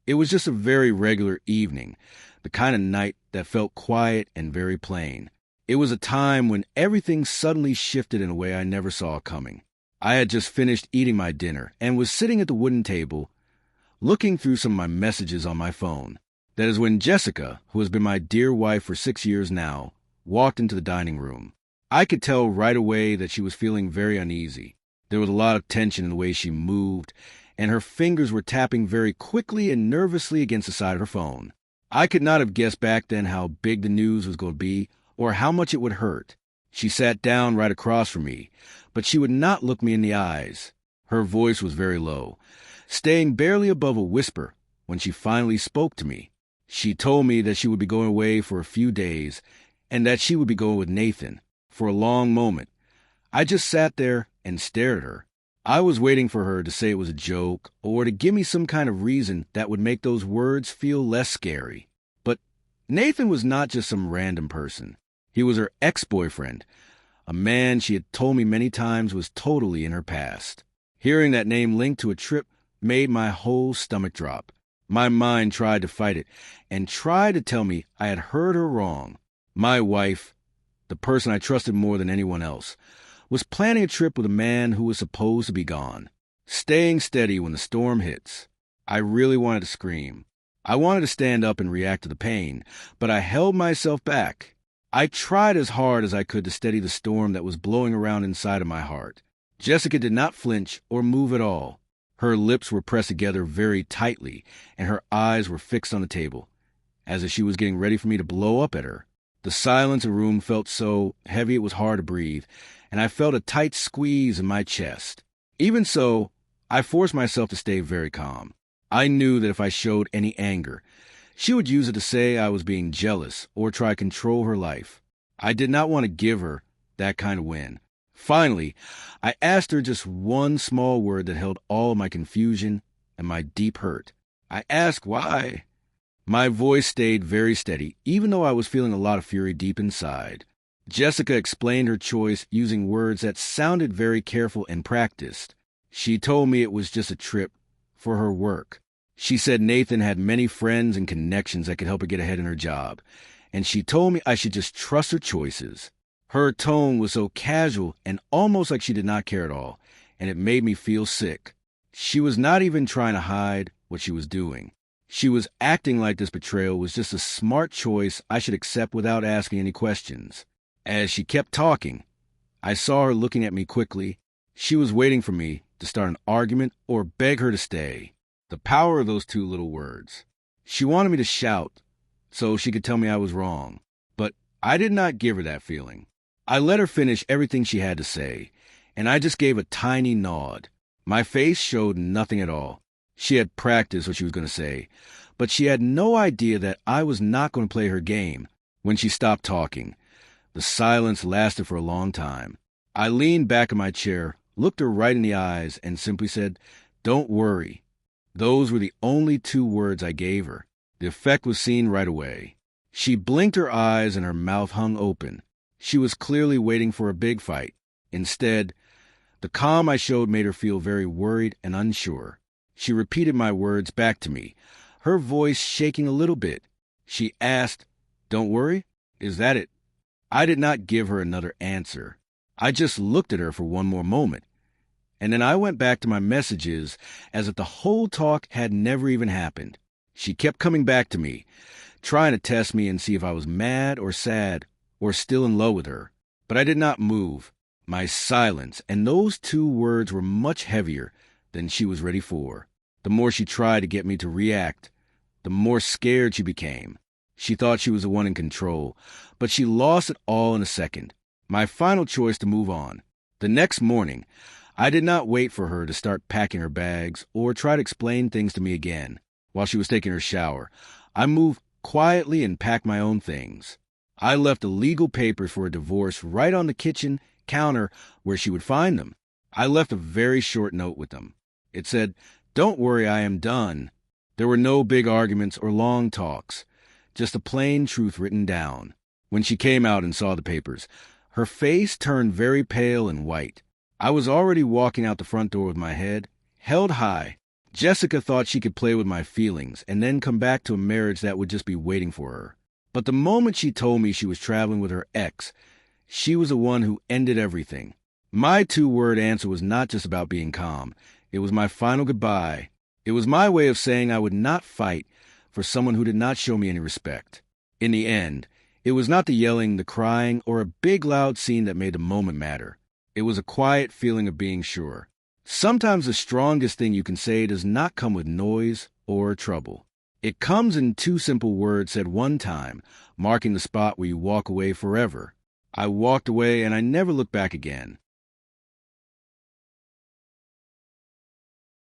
It was just a very regular evening, the kind of night that felt quiet and very plain. It was a time when everything suddenly shifted in a way I never saw coming. I had just finished eating my dinner and was sitting at the wooden table, looking through some of my messages on my phone. That is when Jessica, who has been my dear wife for 6 years now, walked into the dining room. I could tell right away that she was feeling very uneasy. There was a lot of tension in the way she moved, and her fingers were tapping very quickly and nervously against the side of her phone. I could not have guessed back then how big the news was going to be or how much it would hurt. She sat down right across from me, but she would not look me in the eyes. Her voice was very low, staying barely above a whisper when she finally spoke to me. She told me that she would be going away for a few days and that she would be going with Nathan. For a long moment, I just sat there and stared at her. I was waiting for her to say it was a joke or to give me some kind of reason that would make those words feel less scary. But Nathan was not just some random person. He was her ex-boyfriend, a man she had told me many times was totally in her past. Hearing that name linked to a trip made my whole stomach drop. My mind tried to fight it and tried to tell me I had heard her wrong. My wife, the person I trusted more than anyone else, was planning a trip with a man who was supposed to be gone, staying steady when the storm hits. I really wanted to scream. I wanted to stand up and react to the pain, but I held myself back. I tried as hard as I could to steady the storm that was blowing around inside of my heart. Jessica did not flinch or move at all. Her lips were pressed together very tightly, and her eyes were fixed on the table, as if she was getting ready for me to blow up at her. The silence in the room felt so heavy it was hard to breathe, and I felt a tight squeeze in my chest. Even so, I forced myself to stay very calm. I knew that if I showed any anger, she would use it to say I was being jealous or try to control her life. I did not want to give her that kind of win. Finally, I asked her just one small word that held all my confusion and my deep hurt. I asked why. My voice stayed very steady, even though I was feeling a lot of fury deep inside. Jessica explained her choice using words that sounded very careful and practiced. She told me it was just a trip for her work. She said Nathan had many friends and connections that could help her get ahead in her job, and she told me I should just trust her choices. Her tone was so casual and almost like she did not care at all, and it made me feel sick. She was not even trying to hide what she was doing. She was acting like this betrayal was just a smart choice I should accept without asking any questions. As she kept talking, I saw her looking at me quickly. She was waiting for me to start an argument or beg her to stay. The power of those two little words. She wanted me to shout so she could tell me I was wrong, but I did not give her that feeling. I let her finish everything she had to say, and I just gave a tiny nod. My face showed nothing at all. She had practiced what she was going to say, but she had no idea that I was not going to play her game. When she stopped talking, the silence lasted for a long time. I leaned back in my chair, looked her right in the eyes, and simply said, "Don't worry." Those were the only 2 words I gave her. The effect was seen right away. She blinked her eyes and her mouth hung open. She was clearly waiting for a big fight. Instead, the calm I showed made her feel very worried and unsure. She repeated my words back to me, her voice shaking a little bit. She asked, "Don't worry? Is that it?" I did not give her another answer. I just looked at her for one more moment, and then I went back to my messages as if the whole talk had never even happened. She kept coming back to me, trying to test me and see if I was mad or sad or still in love with her. But I did not move. My silence and those 2 words were much heavier than she was ready for. The more she tried to get me to react, the more scared she became. She thought she was the one in control, but she lost it all in a second. My final choice to move on. The next morning, I did not wait for her to start packing her bags or try to explain things to me again. While she was taking her shower, I moved quietly and packed my own things. I left the legal papers for a divorce right on the kitchen counter where she would find them. I left a very short note with them. It said, "Don't worry, I am done." There were no big arguments or long talks, just a plain truth written down. When she came out and saw the papers, her face turned very pale and white. I was already walking out the front door with my head held high, Jessica thought she could play with my feelings and then come back to a marriage that would just be waiting for her. But the moment she told me she was traveling with her ex, she was the one who ended everything. My two-word answer was not just about being calm. It was my final goodbye. It was my way of saying I would not fight for someone who did not show me any respect. In the end, it was not the yelling, the crying, or a big loud scene that made the moment matter. It was a quiet feeling of being sure. Sometimes the strongest thing you can say does not come with noise or trouble. It comes in two simple words said one time, marking the spot where you walk away forever. I walked away and I never looked back again.